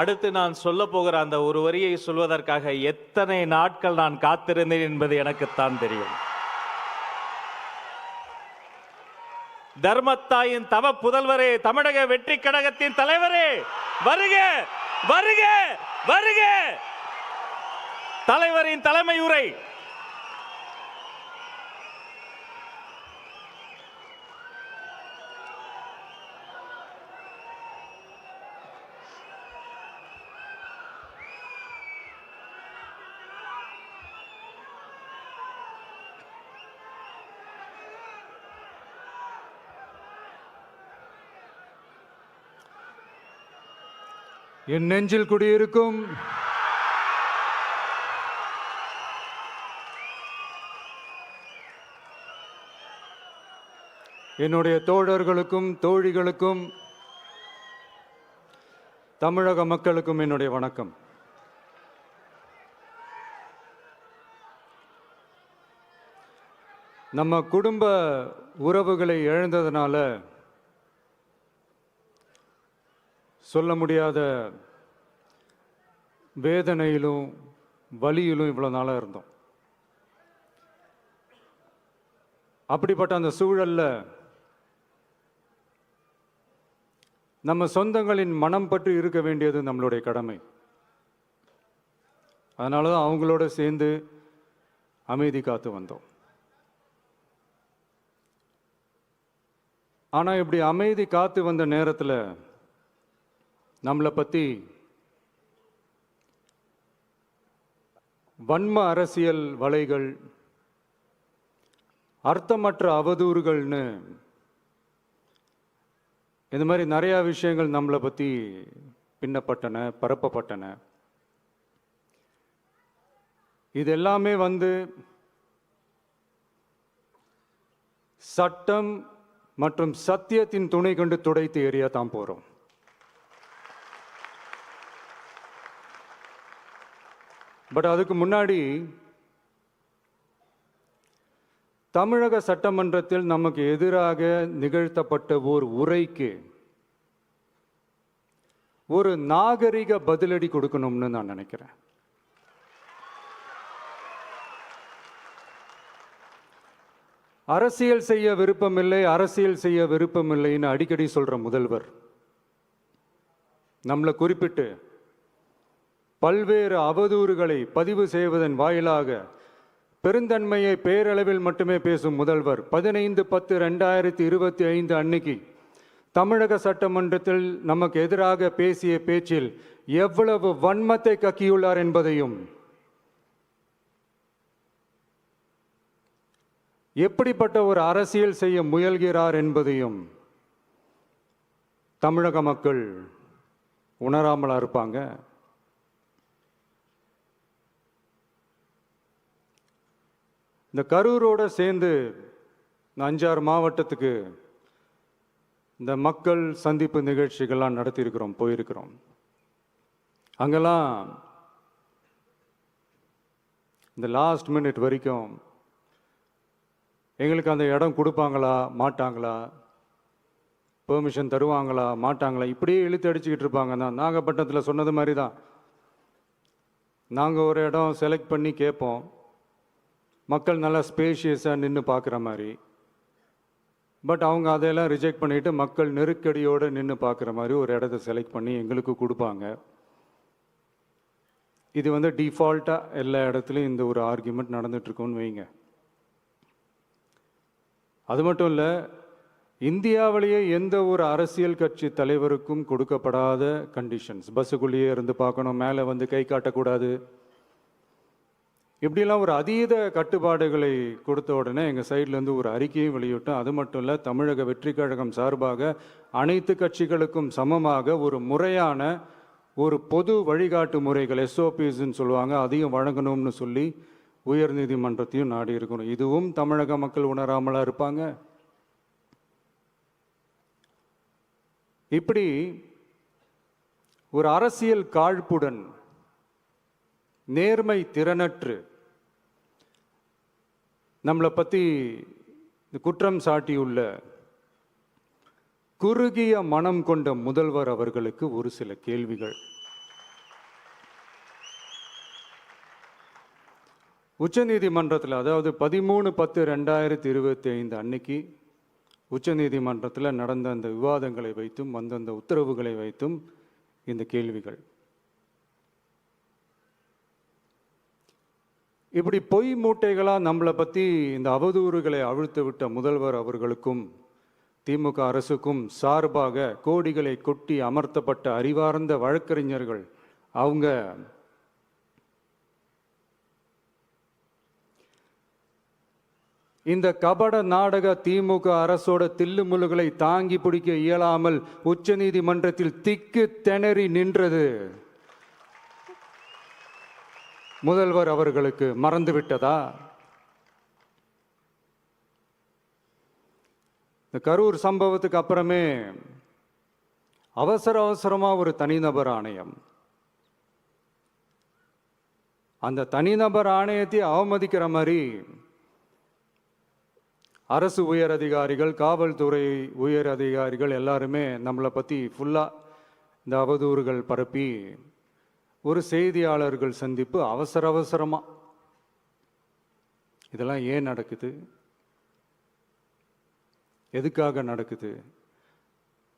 அடுத்து நான் சொல்ல போகிற அந்த ஒரு வரியை சொல்வதற்காக எத்தனை நாட்கள் நான் காத்திருந்தேன் என்பது எனக்குத்தான் தெரியும். தர்மத்தாயின் தவ புதல்வரே, தமிழக வெற்றி கழகத்தின் தலைவரே, வருக வருக வருக. தலைவரின் தலைமை உரை. என் நெஞ்சில் குடியிருக்கும் என்னுடைய தோழர்களுக்கும் தோழிகளுக்கும் தமிழக மக்களுக்கும் என்னுடைய வணக்கம். நம்ம குடும்ப உறவுகளை இழந்ததுனால சொல்ல முடியாத வேதனையிலும் வலியிலும் இவ்வளோ நாளாக இருந்தோம். அப்படிப்பட்ட அந்த சூழலில் நம்ம சொந்தங்களின் மனம் பற்றி இருக்க வேண்டியது நம்மளுடைய கடமை. அதனால தான் அவங்களோட சேர்ந்து அமைதி காத்து வந்தோம். ஆனால் இப்படி அமைதி காத்து வந்த நேரத்தில் நம்மளை பற்றி வன்ம அரசியல் வலைகள், அர்த்தமற்ற அவதூறுகள்னு இந்த மாதிரி நிறையா விஷயங்கள் நம்மளை பற்றி பின்னப்பட்டன, பரப்பப்பட்டன. இது எல்லாமே சட்டம் மற்றும் சத்தியத்தின் துணை கொண்டு துடைத்து எறிய தான் போகிறோம். பட் அதுக்கு முன்னாடி தமிழக சட்டமன்றத்தில் நமக்கு எதிராக நிகழ்த்தப்பட்ட ஓர் உரைக்கு ஒரு நாகரிக பதிலடி கொடுக்கணும்னு நான் நினைக்கிறேன். அரசியல் செய்ய விருப்பமில்லை, அரசியல் செய்ய விருப்பமில்லைன்னு அடிக்கடி சொல்ற முதல்வர் நம்மளை குறிப்பிட்டு பல்வேறு அவதூறுகளை பதிவு செய்வதன் வாயிலாக பெருந்தன்மையை பேரளவில் மட்டுமே பேசும் முதல்வர் 15/10/2025 அன்னைக்கு தமிழக சட்டமன்றத்தில் நமக்கு எதிராக பேசிய பேச்சில் எவ்வளவு வன்மத்தை கக்கியுள்ளார் என்பதையும், எப்படிப்பட்ட ஒரு அரசியல் செய்ய முயல்கிறார் என்பதையும் தமிழக மக்கள் உணராமலா இருப்பாங்க. இந்த கரூரோட சேர்ந்து 5-6 மாவட்டத்துக்கு இந்த மக்கள் சந்திப்பு நிகழ்ச்சிகள்லாம் நடத்தியிருக்கிறோம், போயிருக்கிறோம். அங்கெல்லாம் இந்த லாஸ்ட் மினிட் வரைக்கும் எங்களுக்கு அந்த இடம் கொடுப்பாங்களா மாட்டாங்களா, பெர்மிஷன் தருவாங்களா மாட்டாங்களா, இப்படியே இழுத்து அடிச்சுக்கிட்டு இருப்பாங்க. தான் நாகப்பட்டினத்தில் சொன்னது மாதிரி தான். நாங்கள் ஒரு இடம் செலக்ட் பண்ணி கேட்போம், மக்கள் நல்லா ஸ்பேஷியஸாக நின்று பார்க்குற மாதிரி. பட் அவங்க அதையெல்லாம் ரிஜெக்ட் பண்ணிவிட்டு மக்கள் நெருக்கடியோடு நின்று பார்க்குற மாதிரி ஒரு இடத்த செலக்ட் பண்ணி எங்களுக்கு கொடுப்பாங்க. இது டிஃபால்ட்டாக எல்லா இடத்துலையும் இந்த ஒரு ஆர்கியூமெண்ட் நடந்துகிட்ருக்கோன்னு வைங்க. அது மட்டும் இல்லை, இந்தியாவிலேயே எந்த ஒரு அரசியல் கட்சி தலைவருக்கும் கொடுக்கப்படாத கண்டிஷன்ஸ். பஸ்ஸுக்குள்ளேயே இருந்து பார்க்கணும், மேலே கை காட்டக்கூடாது, இப்படிலாம் ஒரு அதீத கட்டுப்பாடுகளை கொடுத்த உடனே எங்கள் சைட்லேருந்து ஒரு அறிக்கையும் வெளியிட்டோம். அது மட்டும் இல்லை, தமிழக வெற்றி கழகம் சார்பாக அனைத்து கட்சிகளுக்கும் சமமாக ஒரு முறையான ஒரு பொது வழிகாட்டு முறைகள், SOPஸ்ன்னு சொல்லுவாங்க, அதையும் வழங்கணும்னு சொல்லி உயர்நீதிமன்றத்தையும் நாடி இருக்கணும். இதுவும் தமிழக மக்கள் உணராமலா இருப்பாங்க. இப்படி ஒரு அரசியல் காழ்ப்புடன், நேர்மை திறனற்று நம்மளை பற்றி குற்றம் சாட்டியுள்ள குறுகிய மனம் கொண்ட முதல்வர் அவர்களுக்கு ஒரு சில கேள்விகள். உச்சநீதிமன்றத்தில், அதாவது 13/10/2025 அன்னைக்கு உச்சநீதிமன்றத்தில் நடந்த அந்த விவாதங்களை வைத்தும் அந்தந்த உத்தரவுகளை வைத்தும் இந்த கேள்விகள். இப்படி பொய் மூட்டைகளாக நம்மளை பற்றி இந்த அவதூறுகளை அவிழ்த்து விட்ட முதல்வர் அவர்களுக்கும் திமுக அரசுக்கும் சார்பாக கோடிகளை கொட்டி அமர்த்தப்பட்ட அறிவார்ந்த வழக்கறிஞர்கள் அவங்க இந்த கபட நாடக திமுக அரசோட தில்லுமுல்லுகளை தாங்கி பிடிக்க இயலாமல் உச்சநீதிமன்றத்தில் திக்கு திணறி நின்றது முதல்வர் அவர்களுக்கு மறந்துவிட்டதா? இந்த கரூர் சம்பவத்துக்கு அப்புறமே அவசரமா ஒரு தனிநபர் ஆணையம், அந்த தனிநபர் ஆணையத்தை அவமதிக்கிற மாதிரி அரசு உயர் அதிகாரிகள், காவல்துறை உயர் அதிகாரிகள் எல்லாருமே நம்மளை பற்றி ஃபுல்லாக இந்த அவதூறுகள் பரப்பி ஒரு செய்தியாளர்கள் சந்திப்பு அவசரமாக. இதெல்லாம் ஏன் நடக்குது? எதுக்காக நடக்குது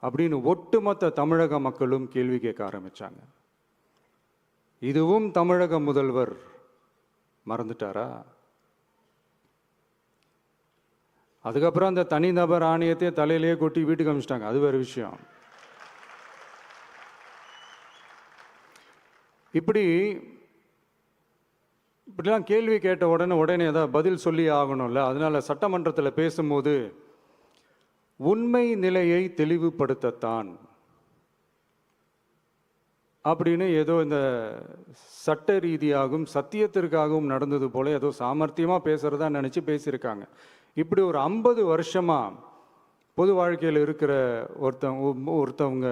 அப்படின்னு ஒட்டுமொத்த தமிழக மக்களும் கேள்வி கேட்க ஆரம்பிச்சாங்க. இதுவும் தமிழக முதல்வர் மறந்துட்டாரா? அதுக்கப்புறம் அந்த தனிநபர் ஆணையத்தை தலையிலேயே கொட்டி வீட்டுக்கு அனுப்பிச்சிட்டாங்க. அது வேறு விஷயம். இப்படிலாம் கேள்வி கேட்ட உடனே ஏதாவது பதில் சொல்லி ஆகணும்ல. அதனால சட்டமன்றத்தில் பேசும்போது உண்மை நிலையை தெளிவுபடுத்தத்தான் அப்படின்னு ஏதோ இந்த சட்ட ரீதியாகவும் சத்தியத்திற்காகவும் நடந்தது போல ஏதோ சாமர்த்தியமாக பேசுறதா நினச்சி பேசியிருக்காங்க. இப்படி ஒரு 50 வருஷமா பொது வாழ்க்கையில் இருக்கிற ஒருத்தவங்க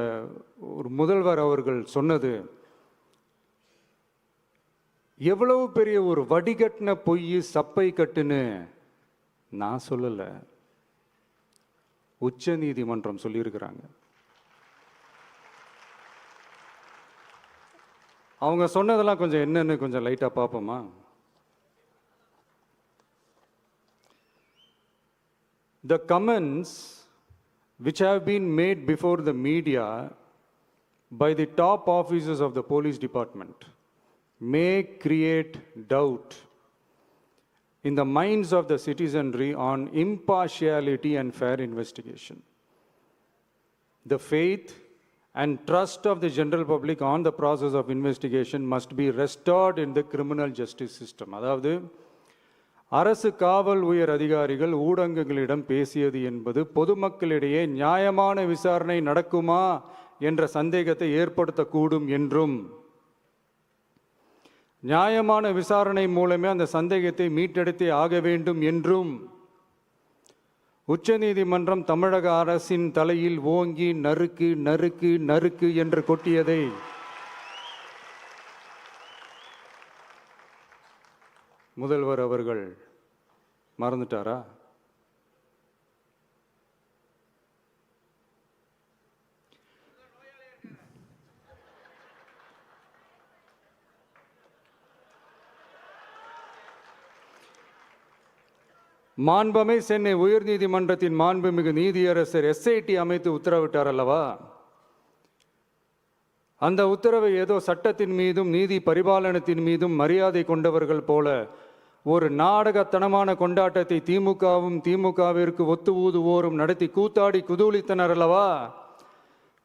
ஒரு முதல்வர் அவர்கள் சொன்னது எவ்வளவு பெரிய ஒரு வடிகட்டின பொய், சப்பை கட்டுன்னு நான் சொல்லல, உச்ச நீதிமன்றம் சொல்லியிருக்கிறாங்க. அவங்க சொன்னதெல்லாம் கொஞ்சம் என்னன்னு கொஞ்சம் லைட்டா பார்ப்போமா? The comments which have been made before the media by the top officers of the police department may create doubt in the minds of the citizenry on impartiality and fair investigation. The faith and trust of the general public on the process of investigation must be restored in the criminal justice system. அதாவது அரசு காவல் உயர் அதிகாரிகள் ஊடகங்களிடம் பேசியது என்பது பொதுமக்களிடையே நியாயமான விசாரணை நடக்குமா என்ற சந்தேகத்தை ஏற்படுத்தக்கூடும் என்றும், நியாயமான விசாரணை மூலமே அந்த சந்தேகத்தை மீட்டெடுத்தே ஆக வேண்டும் என்றும் உச்சநீதிமன்றம் தமிழக அரசின் தலையில் ஓங்கி நறுக்கு நறுக்கு நறுக்கு என்று கொட்டியதை முதல்வர் அவர்கள் மறந்துட்டாரா? மாண்பமை சென்னை உயர்நீதிமன்றத்தின் மாண்புமிகு நீதியரசர் SIT அமைத்து உத்தரவிட்டார் அல்லவா? அந்த உத்தரவை ஏதோ சட்டத்தின் மீதும் நீதி பரிபாலனத்தின் மீதும் மரியாதை கொண்டவர்கள் போல ஒரு நாடகத்தனமான கொண்டாட்டத்தை திமுகவும் திமுகவிற்கு ஒத்து ஊதுவோரும் நடத்தி கூத்தாடி குதூளித்தனர் அல்லவா?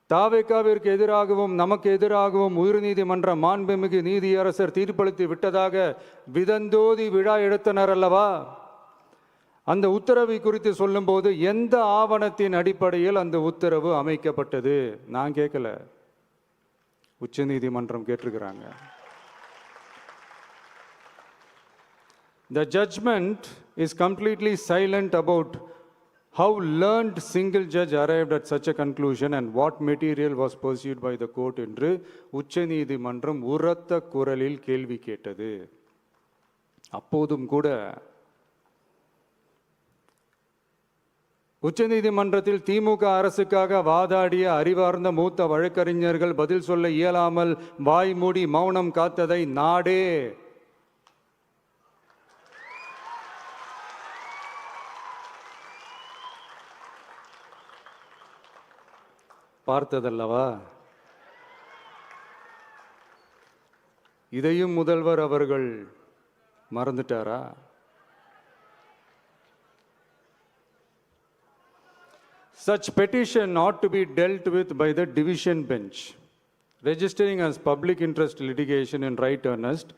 தாவேகாவிற்கு எதிராகவும் நமக்கு எதிராகவும் உயர்நீதிமன்ற மாண்புமிகு நீதியரசர் தீர்ப்பளித்து விட்டதாக விதந்தோதி விழா எடுத்தனர் அல்லவா? அந்த உத்தரவை குறித்து சொல்லும்போது எந்த ஆவணத்தின் அடிப்படையில் அந்த உத்தரவு அமைக்கப்பட்டது? நான் கேட்கல, உச்சநீதிமன்றம் கேட்டிருக்கிறாங்க. The judgment is completely silent about how learned single judge arrived at such a conclusion and what material was pursued by the court என்று உச்சநீதிமன்றம் உரத்த குரலில் கேள்வி கேட்டது. அப்போதும் கூட உச்சநீதிமன்றத்தில் திமுக அரசுக்காக வாதாடிய அறிவார்ந்த மூத்த வழக்கறிஞர்கள் பதில் சொல்ல இயலாமல் வாய் மூடி மௌனம் காத்ததை நாடே பார்த்ததல்லவா? இதையும் முதல்வர் அவர்கள் மறந்துட்டாரா? Such petition ought to be dealt with by the division bench, registering as public interest litigation in right earnest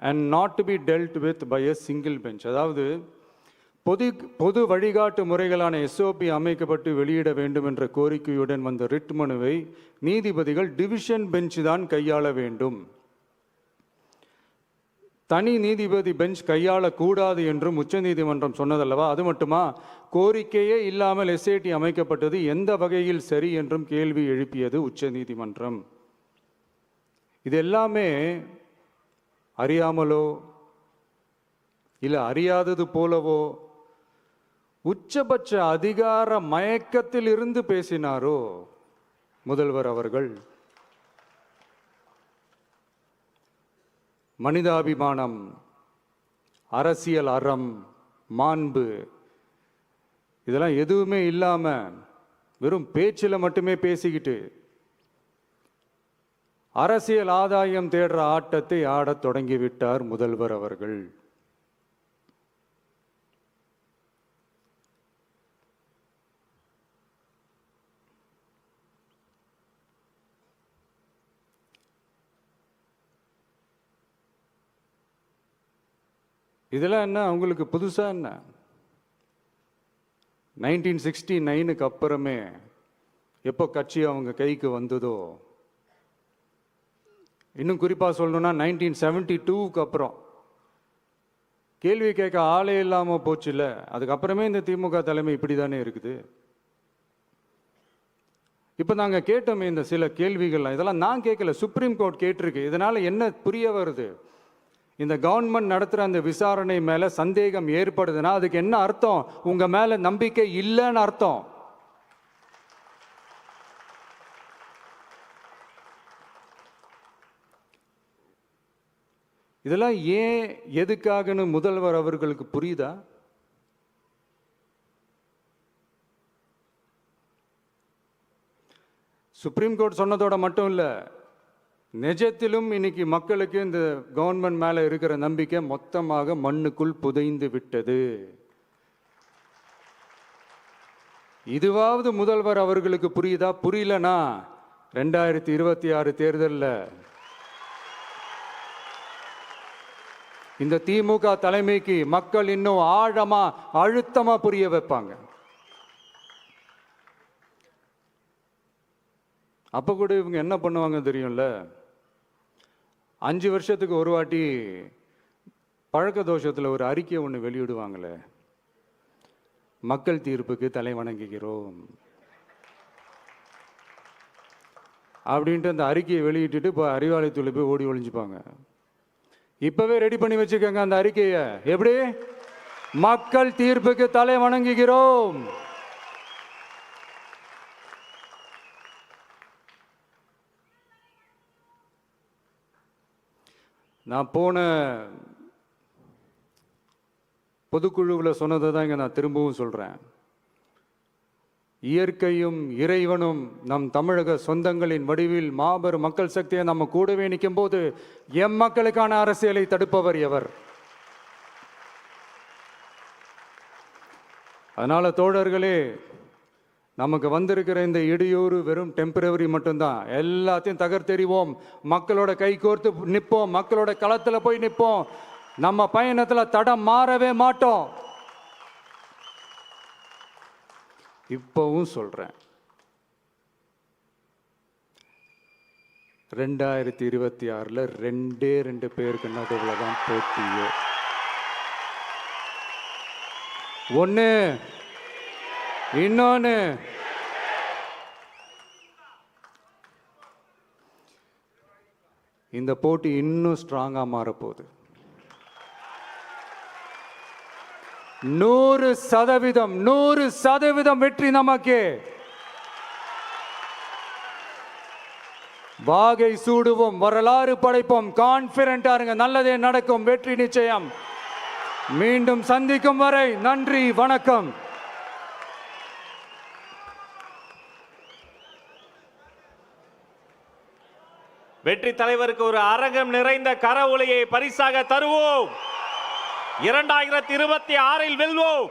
and not to be dealt with by a single bench. அதாவது பொது வழிகாட்டு முறைகளான எஸ்ஓபி அமைக்கப்பட்டு வெளியிட வேண்டும் என்ற கோரிக்கையுடன் வந்த ரிட் மனுவை நீதிபதிகள் டிவிஷன் பெஞ்ச் தான் கையாள வேண்டும். தனி நீதிபதி பெஞ்ச் கையாளக்கூடாது என்றும் உச்சநீதிமன்றம் சொன்னதல்லவா? அது மட்டுமா, கோரிக்கையே இல்லாமல் எஸ்ஐடி அமைக்கப்பட்டது எந்த வகையில் சரி என்றும் கேள்வி எழுப்பியது உச்சநீதிமன்றம். இது எல்லாமே அறியாமலோ இல்லை அறியாதது போலவோ உச்சபட்ச அதிகார மயக்கத்தில் இருந்து பேசினாரோ முதல்வர் அவர்கள்? மனிதாபிமானம், அரசியல் அறம், மாண்பு இதெல்லாம் எதுவுமே இல்லாம வெறும் பேச்சில் மட்டுமே பேசிக்கிட்டு அரசியல் ஆதாயம் தேடுற ஆட்டத்தை ஆடத் தொடங்கிவிட்டார் முதல்வர் அவர்கள். இதெல்லாம் என்ன அவங்களுக்கு புதுசா? என்ன 1969க்கு அப்புறமே எப்போ கட்சி அவங்க கைக்கு வந்ததோ, இன்னும் குறிப்பாக சொல்லணும்னா 1972க்கு அப்புறம் கேள்வி கேட்க ஆளே இல்லாமல் போச்சுல்ல, அதுக்கப்புறமே இந்த திமுக தலைமை இப்படி தானே இருக்குது. இப்போ நாங்கள் கேட்டோமே இந்த சில கேள்விகள்லாம், இதெல்லாம் நான் கேட்கல, சுப்ரீம் கோர்ட் கேட்டிருக்கு. இதனால் என்ன புரிய வருது? இந்த கவர்மெண்ட் நடத்துகிற அந்த விசாரணை மேலே சந்தேகம் ஏற்படுதுன்னா அதுக்கு என்ன அர்த்தம்? உங்கள் மேலே நம்பிக்கை இல்லைன்னு அர்த்தம். இதெல்லாம் ஏன் எதுக்காகன்னு முதல்வர் அவர்களுக்கு புரியுதா? சுப்ரீம் கோர்ட் சொன்னதோட மட்டும் இல்லை, நிஜத்திலும் இன்னைக்கு மக்களுக்கு இந்த கவர்மெண்ட் மேல இருக்கிற நம்பிக்கை மொத்தமாக மண்ணுக்குள் புதைந்து விட்டது. இதுவாவது முதல்வர் அவர்களுக்கு புரியுதா? புரியலனா 2026 தேர்தலில் இந்த திமுக தலைமைக்கு மக்கள் இன்னும் ஆழமா அழுத்தமா புரிய வைப்பாங்க. அப்ப கூட இவங்க என்ன பண்ணுவாங்க தெரியும்ல, 5 வருஷத்துக்கு ஒரு வாட்டி பழக்க தோஷத்தில் ஒரு அறிக்கை ஒன்று வெளியிடுவாங்களே, மக்கள் தீர்ப்புக்கு தலை வணங்குகிறோம் அப்படின்ட்டு அந்த அறிக்கையை வெளியிட்டுட்டு இப்போ அறிவாலயத்தில் போய் ஓடி ஒளிஞ்சுப்பாங்க. இப்பவே ரெடி பண்ணி வச்சுக்கோங்க அந்த அறிக்கையை. எப்படி? மக்கள் தீர்ப்புக்கு தலை வணங்குகிறோம். நான் போன பொதுக்குழுவில் சொன்னதை தான் இங்கே நான் திரும்பவும் சொல்கிறேன். இயற்கையும் இறைவனும் நம் தமிழக சொந்தங்களின் வடிவில் மாபெரும் மக்கள் சக்தியை நம்ம கூடவே நிற்கும் போது எம் மக்களுக்கான அரசியலை தடுப்பவர் எவர்? அதனால தோழர்களே, நமக்கு வந்திருக்கிற இந்த இடையூறு வெறும் டெம்பரவரி மட்டும்தான். எல்லாத்தையும் தகர்த்தெறிவோம், மக்களோட கை கோர்த்து நிற்போம், மக்களோட களத்தில் போய் நிற்போம். நம்ம பயணத்தில் தடம் மாறவே மாட்டோம். இப்பவும் சொல்றேன், 2026ல் 2 பேருக்கு நடுவில் தான் போட்டியே. ஒன்று, இன்னொன்று இந்த போட்டி இன்னும் ஸ்ட்ராங்கா மாறப்போகுது. 100% வெற்றி நமக்கு. வாகை சூடுவோம், வரலாறு படைப்போம், கான்பிடென்டா இருங்க, நல்லதே நடக்கும், வெற்றி நிச்சயம். மீண்டும் சந்திக்கும் வரை நன்றி, வணக்கம். வெற்றி தலைவருக்கு ஒரு அரங்கம் நிறைந்த கரவொலியை பரிசாக தருவோம். 2026 வெல்வோம்.